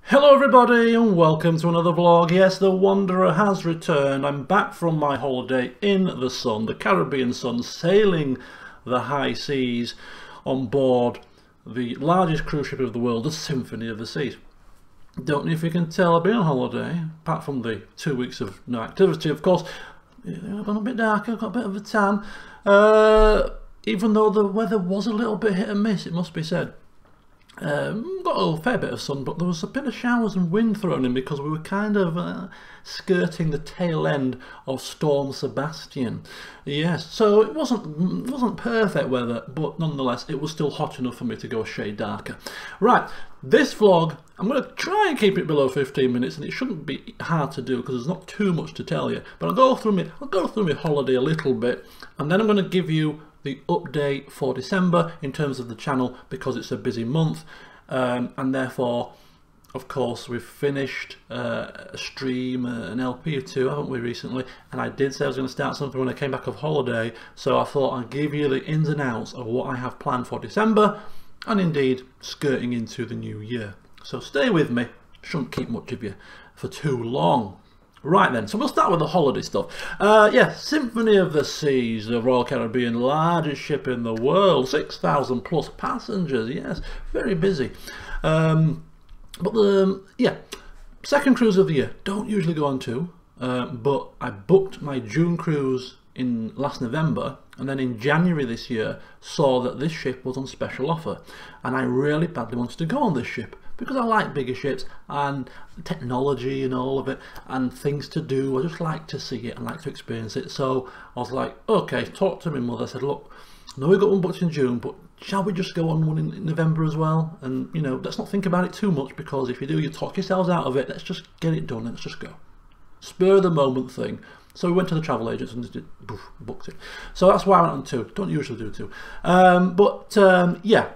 Hello everybody and welcome to another vlog. Yes, the Wanderer has returned. I'm back from my holiday in the sun, the Caribbean sun, sailing the high seas on board the largest cruise ship of the world, the Symphony of the Seas. Don't know if you can tell I've been on holiday, apart from the 2 weeks of no activity, of course. I've gone a bit darker, got a bit of a tan. Even though the weather was a little bit hit and miss, it must be said. Got a fair bit of sun, but there was a bit of showers and wind thrown in because we were kind of skirting the tail end of Storm Sebastian. Yes, so it wasn't perfect weather, but nonetheless it was still hot enough for me to go a shade darker. Right, this vlog, I'm going to try and keep it below 15 minutes, and it shouldn't be hard to do because there's not too much to tell you. But I'll go through my holiday a little bit, and then I'm going to give you the update for December in terms of the channel because it's a busy month, and therefore, of course, we've finished a stream, an LP or two, haven't we, recently? And I did say I was going to start something when I came back of holiday, so I thought I'd give you the ins and outs of what I have planned for December, and indeed skirting into the new year. So stay with me, shouldn't keep much of you for too long. Right then, so we'll start with the holiday stuff. Yeah, Symphony of the Seas, the Royal Caribbean, largest ship in the world, 6,000 plus passengers, yes, very busy. Yeah, second cruise of the year, don't usually go on two, but I booked my June cruise in last November, and then in January this year saw that this ship was on special offer, and I really badly wanted to go on this ship because I like bigger ships and technology and all of it and things to do. I just like to see it and like to experience it. So I was like, okay, talked to my mother. I said, look, I know we got one booked in June, but shall we just go on one in November as well? And you know, let's not think about it too much, because if you do, you talk yourselves out of it. Let's just get it done and let's just go. Spur of the moment thing. So we went to the travel agents and just booked it. So that's why I went on two. Don't usually do two. Yeah,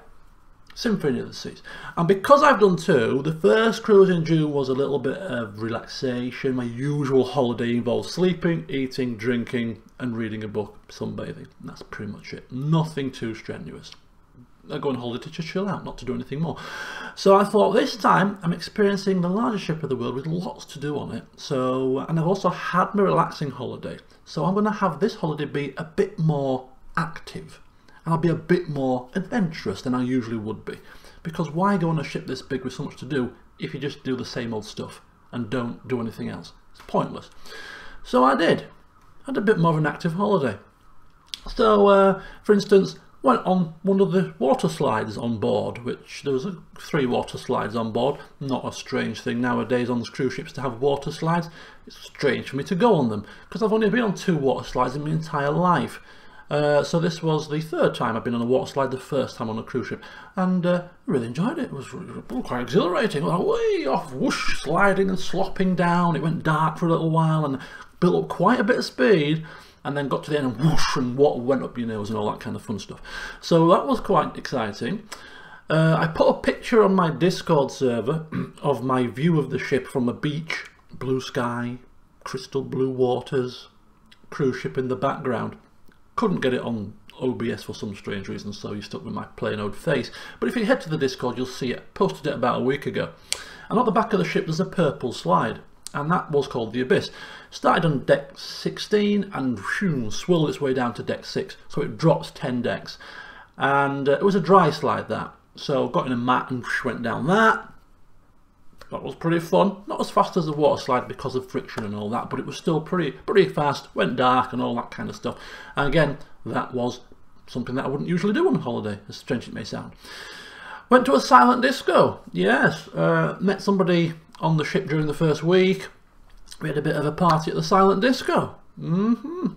Symphony of the Seas. And because I've done two, the first cruise in June was a little bit of relaxation. My usual holiday involves sleeping, eating, drinking and reading a book, sunbathing. And that's pretty much it. Nothing too strenuous. I go on holiday to just chill out, not to do anything more. So I thought this time I'm experiencing the largest ship of the world with lots to do on it. So, and I've also had my relaxing holiday. So I'm going to have this holiday be a bit more active. And I'll be a bit more adventurous than I usually would be. Because why go on a ship this big with so much to do if you just do the same old stuff and don't do anything else? It's pointless. So I did. I had a bit more of an active holiday. So, for instance, went on one of the water slides on board, which there was 3 water slides on board. Not a strange thing nowadays on the cruise ships to have water slides. It's strange for me to go on them because I've only been on 2 water slides in my entire life. So this was the 3rd time I've been on a water slide, the 1st time on a cruise ship, and really enjoyed it. It was quite exhilarating. I was way off, whoosh, sliding and slopping down. It went dark for a little while and built up quite a bit of speed, and then got to the end and whoosh, and water went up your nose and all that kind of fun stuff. So that was quite exciting. I put a picture on my Discord server of my view of the ship from a beach, blue sky, crystal blue waters, cruise ship in the background. Couldn't get it on OBS for some strange reason, so you're stuck with my plain old face. But if you head to the Discord, you'll see it. Posted it about a week ago. And at the back of the ship there's a purple slide, and that was called the Abyss. Started on deck 16 and swirled its way down to deck 6, so it drops 10 decks. And it was a dry slide, that. So got in a mat and went down that. That was pretty fun. Not as fast as the water slide because of friction and all that, but it was still pretty fast. Went dark and all that kind of stuff. And again, that was something that I wouldn't usually do on holiday, as strange as it may sound. Went to a silent disco. Yes, met somebody on the ship during the first week. We had a bit of a party at the silent disco.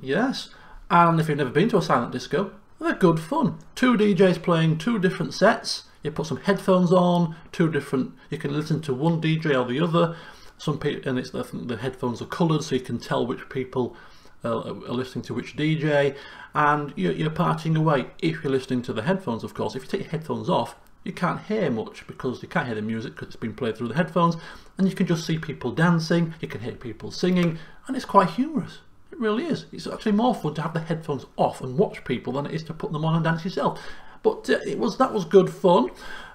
Yes. And if you've never been to a silent disco, they're good fun. 2 DJs playing 2 different sets. You put some headphones on, 2 different, you can listen to one DJ or the other. Some people, and the headphones are coloured so you can tell which people are listening to which DJ, and you're partying away if you're listening to the headphones, of course. If you take your headphones off, you can't hear much because you can't hear the music because it's been played through the headphones, and you can just see people dancing, you can hear people singing, and it's quite humorous. It really is. It's actually more fun to have the headphones off and watch people than it is to put them on and dance yourself. but that was good fun.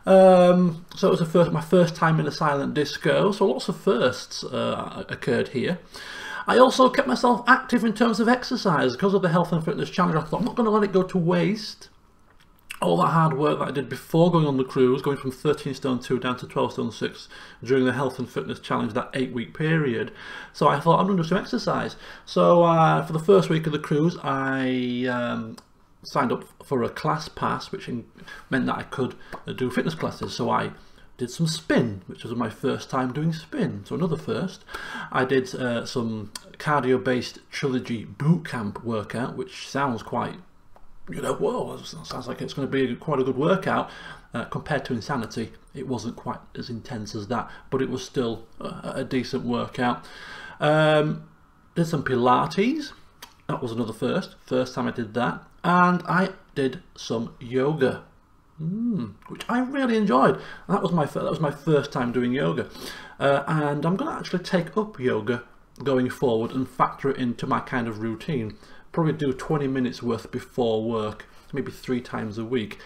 So it was my first time in a silent disco, so lots of firsts occurred here. I also kept myself active in terms of exercise because of the health and fitness challenge. I thought I'm not going to let it go to waste. All that hard work that I did before going on the cruise, going from 13 stone 2 down to 12 stone 6 during the health and fitness challenge, that 8-week period. So I thought I'm going to do some exercise. So for the first week of the cruise, I signed up for a class pass, which meant that I could do fitness classes. So I did some spin, which was my first time doing spin, so another first. I did some cardio-based trilogy boot camp workout, which sounds quite, you know, whoa, sounds like it's going to be quite a good workout. Compared to Insanity, it wasn't quite as intense as that, but it was still a decent workout. Did some Pilates, that was another first time I did that, and I did some yoga, which I really enjoyed. That was my first time doing yoga, and I'm going to actually take up yoga going forward and factor it into my kind of routine. Probably do 20 minutes worth before work, maybe 3 times a week.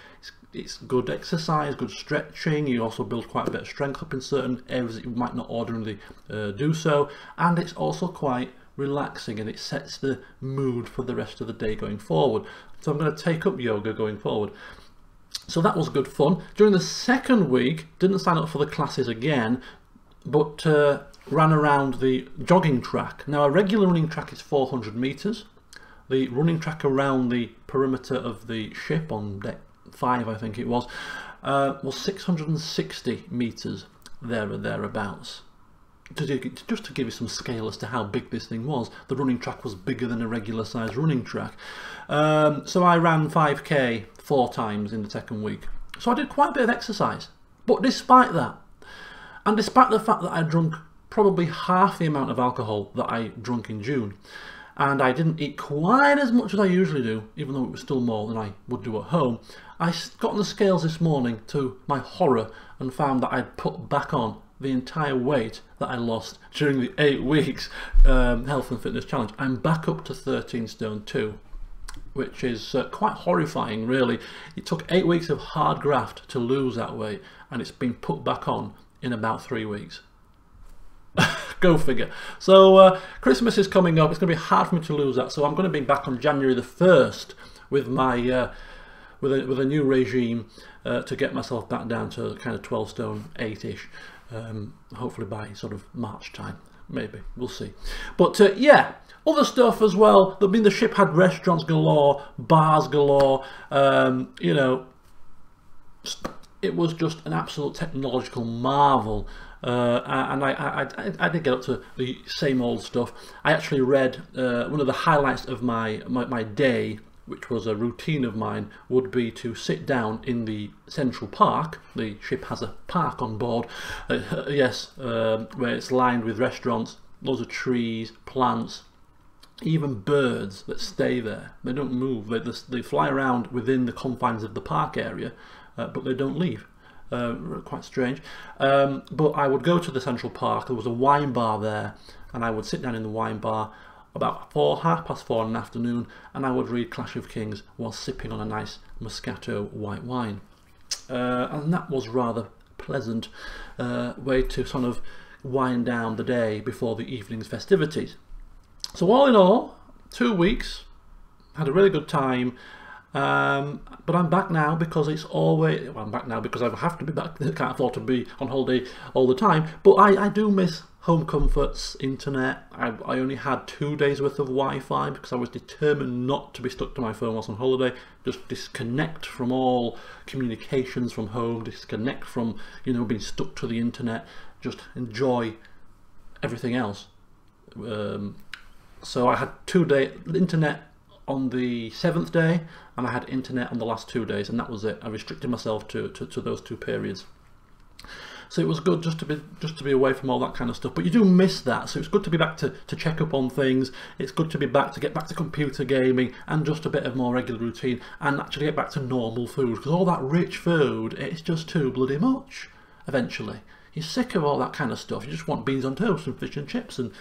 It's good exercise, good stretching. You also build quite a bit of strength up in certain areas that you might not ordinarily do so, and it's also quite relaxing, and it sets the mood for the rest of the day going forward. So I'm going to take up yoga going forward. So that was good fun. During the second week, didn't sign up for the classes again, but ran around the jogging track. Now a regular running track is 400 meters. The running track around the perimeter of the ship on deck 5, I think it was 660 meters, there or thereabouts. Just to give you some scale as to how big this thing was, the running track was bigger than a regular size running track. So I ran 5k 4 times in the second week. So I did quite a bit of exercise. But despite that, and despite the fact that I drunk probably half the amount of alcohol that I drunk in June, and I didn't eat quite as much as I usually do, even though it was still more than I would do at home, I got on the scales this morning to my horror and found that I'd put back on the entire weight that I lost during the 8 weeks health and fitness challenge. I'm back up to 13 stone 2, which is quite horrifying, really. It took 8 weeks of hard graft to lose that weight, and it's been put back on in about 3 weeks. Go figure. So Christmas is coming up. It's going to be hard for me to lose that, so I'm going to be back on January the 1st with my with a new regime to get myself back down to kind of 12 stone 8-ish, hopefully by sort of March time, maybe, we'll see. But yeah, other stuff as well. I mean, the ship had restaurants galore, bars galore, you know, it was just an absolute technological marvel. And I did get up to the same old stuff. I actually read one of the highlights of my day, which was a routine of mine, would be to sit down in the Central Park. The ship has a park on board, yes, where it's lined with restaurants, loads of trees, plants, even birds that stay there. They don't move. They fly around within the confines of the park area, but they don't leave. Quite strange. But I would go to the Central Park. There was a wine bar there, and I would sit down in the wine bar about 4:30 in the afternoon, and I would read Clash of Kings while sipping on a nice Moscato white wine, and that was rather pleasant way to sort of wind down the day before the evening's festivities. So all in all, 2 weeks, had a really good time. But I'm back now because it's always, well, I'm back now because I have to be back. I can't afford to be on holiday all the time, but I do miss home comforts, internet. I only had 2 days worth of Wi-Fi because I was determined not to be stuck to my phone whilst on holiday. Just disconnect from all communications from home, disconnect from, you know, being stuck to the internet, just enjoy everything else. So I had 2 days internet on the 7th day, and I had internet on the last 2 days, and that was it. I restricted myself to those 2 periods. So it was good just to be away from all that kind of stuff. But you do miss that, so it's good to be back to check up on things. It's good to be back to get back to computer gaming and just a bit of more regular routine, and actually get back to normal food, because all that rich food, it's just too bloody much eventually. You're sick of all that kind of stuff. You just want beans on toast and fish and chips and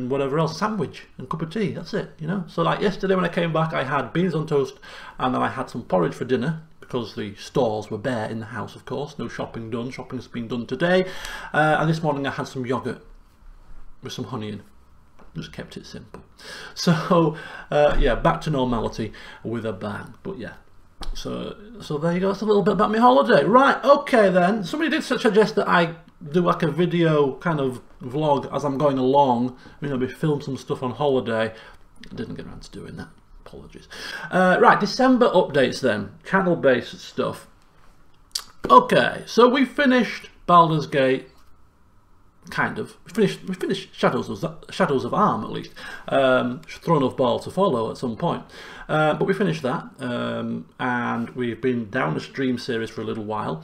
whatever else, sandwich and cup of tea. That's it, you know. So like yesterday when I came back, I had beans on toast, and then I had some porridge for dinner because the stores were bare in the house, of course. No shopping done. Shopping's been done today. And this morning I had some yogurt with some honey in. Just kept it simple. So yeah, back to normality with a bang. But yeah, so there you go. That's a little bit about my holiday. Right, okay then. Somebody did suggest that I do like a video kind of vlog as I'm going along. We film some stuff on holiday. I didn't get around to doing that. Apologies. Right, December updates then. Channel-based stuff. Okay, so we finished Baldur's Gate. Kind of. We finished Shadows of Arm, at least. Throne of Ball to follow at some point. But we finished that, and we've been down the stream series for a little while.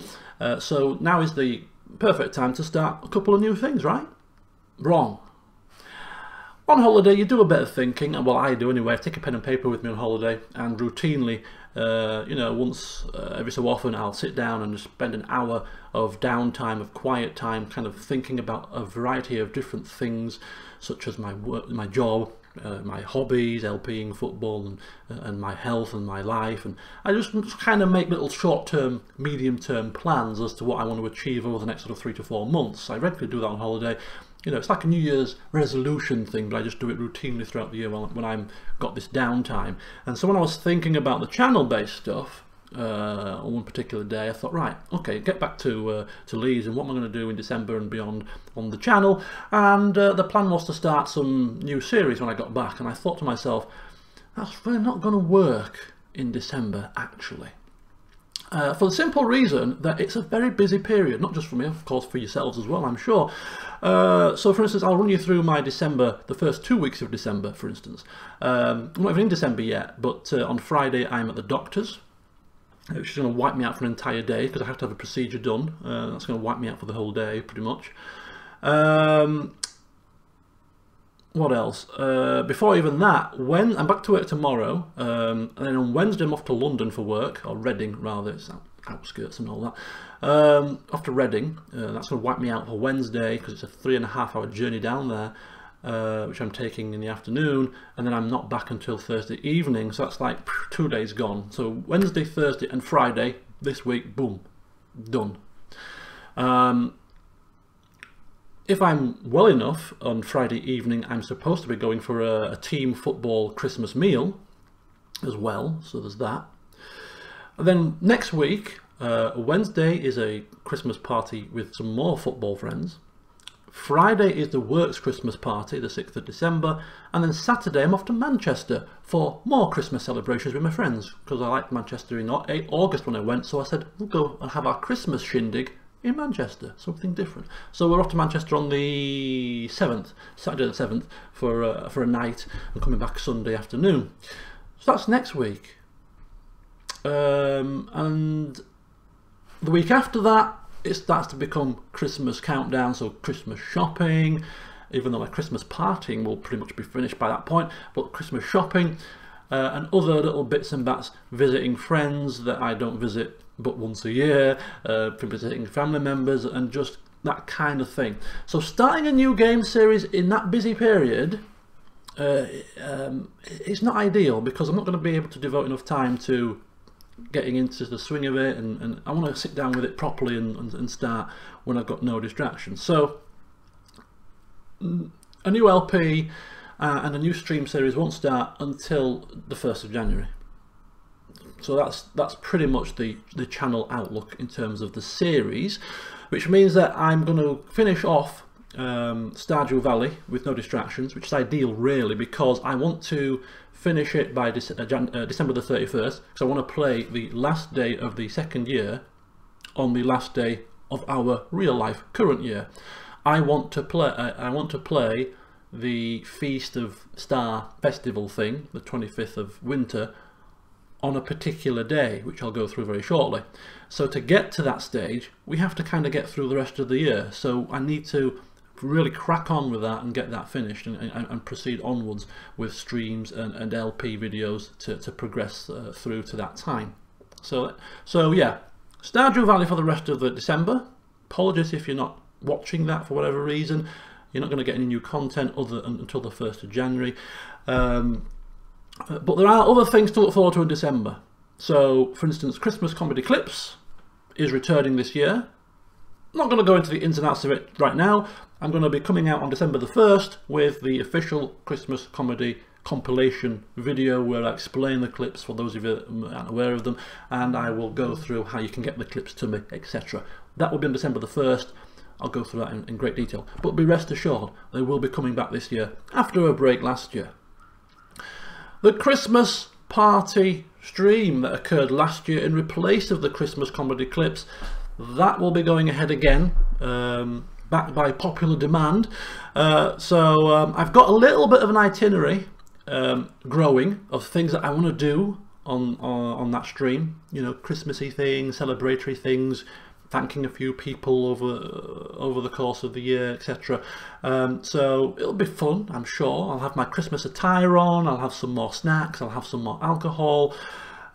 So now is the perfect time to start a couple of new things, right? Wrong. On holiday, you do a bit of thinking, and well, I do anyway. I take a pen and paper with me on holiday, and routinely, once every so often, I'll sit down and just spend an hour of downtime, of quiet time, kind of thinking about a variety of different things, such as my work, my job, my hobbies, LPing, football, and my health and my life, and I just kind of make little short-term, medium-term plans as to what I want to achieve over the next sort of 3 to 4 months. I regularly do that on holiday. It's like a New Year's resolution thing, but I just do it routinely throughout the year when I've got this downtime. And so when I was thinking about the channel-based stuff on one particular day, I thought, right, okay, get back to Leeds and what am I going to do in December and beyond on the channel. And the plan was to start some new series when I got back. And I thought to myself, that's really not going to work in December, actually. For the simple reason that it's a very busy period, not just for me, of course, for yourselves as well, I'm sure. So, for instance, I'll run you through my December, the first 2 weeks of December, for instance. I'm not even in December yet, but on Friday I'm at the doctor's, which is going to wipe me out for an entire day, because I have to have a procedure done. That's going to wipe me out for the whole day, pretty much. What else? Before even that, when I'm back to work tomorrow, and then on Wednesday I'm off to London for work, or Reading rather, it's outskirts and all that. Off to Reading, that's going to wipe me out for Wednesday because it's a 3.5-hour journey down there, which I'm taking in the afternoon, and then I'm not back until Thursday evening, so that's like 2 days gone. So Wednesday, Thursday and Friday this week, boom, done. If I'm well enough, on Friday evening I'm supposed to be going for a team football Christmas meal as well, so there's that. And then next week, Wednesday is a Christmas party with some more football friends. Friday is the works Christmas party, the 6th of December, and then Saturday I'm off to Manchester for more Christmas celebrations with my friends, because I liked Manchester in August when I went, so I said we'll go and have our Christmas shindig in Manchester, something different. So we're off to Manchester on the 7th, Saturday the 7th, for a night, and coming back Sunday afternoon. So that's next week. And the week after that, it starts to become Christmas countdown, so Christmas shopping, even though my Christmas partying will pretty much be finished by that point, but Christmas shopping, and other little bits and bats, visiting friends that I don't visit but once a year, visiting family members, and just that kind of thing. So starting a new game series in that busy period, it's not ideal, because I'm not going to be able to devote enough time to getting into the swing of it, and I want to sit down with it properly and start when I've got no distractions. So a new LP and a new stream series won't start until the 1st of January. So that's pretty much the channel outlook in terms of the series, which means that I'm going to finish off Stardew Valley with no distractions, which is ideal really, because I want to finish it by December the 31st, because I want to play the last day of the second year on the last day of our real life current year. I want to play the Feast of Star Festival thing, the 25th of winter, on a particular day, which I'll go through very shortly. So to get to that stage, we have to kind of get through the rest of the year. So I need to really crack on with that and get that finished, and proceed onwards with streams and LP videos to progress through to that time. So yeah, Stardew Valley for the rest of the December. Apologies if you're not watching that for whatever reason. You're not going to get any new content until the 1st of January. But there are other things to look forward to in December. So, for instance, Christmas Comedy Clips is returning this year. I'm not going to go into the ins and outs of it right now. I'm going to be coming out on December the 1st with the official Christmas comedy compilation video where I explain the clips for those of you that aren't aware of them, and I will go through how you can get the clips to me, etc. That will be on December the 1st. I'll go through that in great detail. But be rest assured, they will be coming back this year after a break last year. The Christmas party stream that occurred last year in replace of the Christmas comedy clips, that will be going ahead again, backed by popular demand. So I've got a little bit of an itinerary growing of things that I want to do on that stream. You know, Christmassy things, celebratory things, thanking a few people over the course of the year, etc. So it'll be fun, I'm sure. I'll have my Christmas attire on, I'll have some more snacks, I'll have some more alcohol.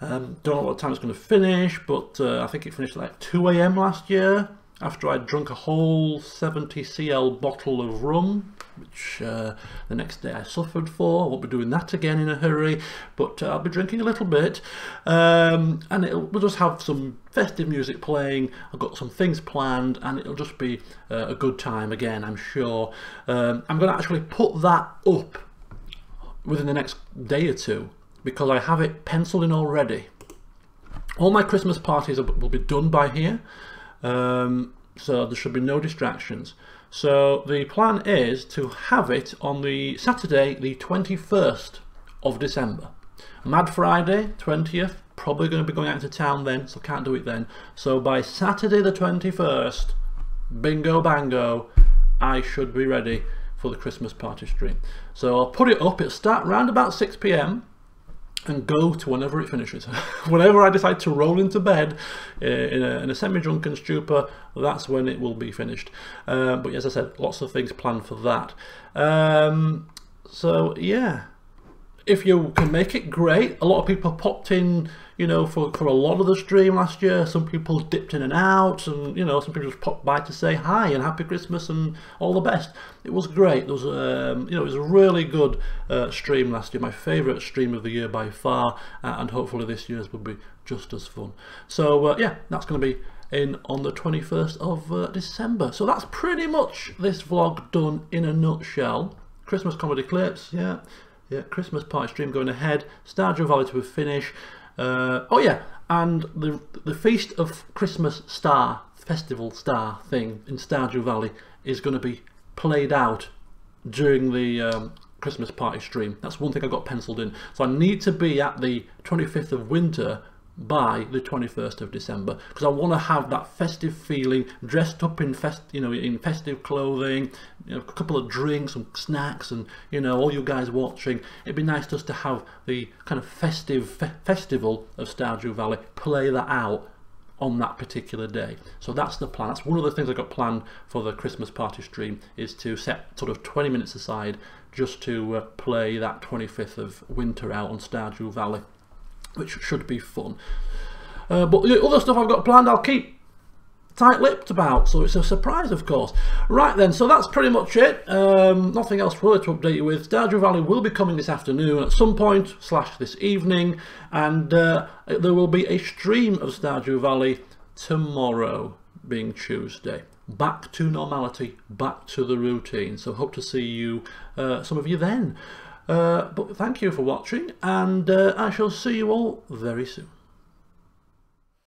Don't know what time it's going to finish, but I think it finished at like 2 AM last year after I'd drunk a whole 70 cl bottle of rum, which the next day I suffered for. I won't be doing that again in a hurry, but I'll be drinking a little bit, and we'll just have some festive music playing. I've got some things planned, and it'll just be a good time again, I'm sure. I'm going to actually put that up within the next day or two, because I have it penciled in already. All my Christmas parties will be done by here, so there should be no distractions. So the plan is to have it on the Saturday the 21st of December. Mad Friday 20th, probably going to be going out into town then, so can't do it then. So by Saturday the 21st, bingo bango, I should be ready for the Christmas party stream. So I'll put it up, it'll start around about 6 PM and go to whenever it finishes. Whenever I decide to roll into bed in a semi-drunken stupor, that's when it will be finished. But as I said, lots of things planned for that. So yeah, if you can make it, great. A lot of people popped in, you know, for a lot of the stream last year. Some people dipped in and out, and you know, some people just popped by to say hi and happy Christmas and all the best. It was great. There was you know, it was a really good stream last year, my favourite stream of the year by far, and hopefully this year's will be just as fun. So yeah, that's going to be in on the 21st of December. So that's pretty much this vlog done in a nutshell. Christmas comedy clips, yeah, Christmas party stream going ahead, Stardew Valley to a finish. Oh yeah, and the Feast of Christmas Star, Festival Star thing in Stardew Valley is going to be played out during the Christmas party stream. That's one thing I got penciled in. So I need to be at the 25th of winter by the 21st of December, because I want to have that festive feeling, dressed up in in festive clothing, you know, a couple of drinks, some snacks, and you know, all you guys watching. It'd be nice just to have the kind of festive festival of Stardew Valley, play that out on that particular day. So that's the plan. That's one of the things I got planned for the Christmas party stream, is to set sort of 20 minutes aside just to play that 25th of winter out on Stardew Valley, which should be fun. But the other stuff I've got planned, I'll keep tight-lipped about, so it's a surprise, of course. Right then, so that's pretty much it. Nothing else really to update you with. Stardew Valley will be coming this afternoon at some point, / this evening, and there will be a stream of Stardew Valley tomorrow, being Tuesday. Back to normality, back to the routine. So hope to see you, some of you then. But thank you for watching, and I shall see you all very soon.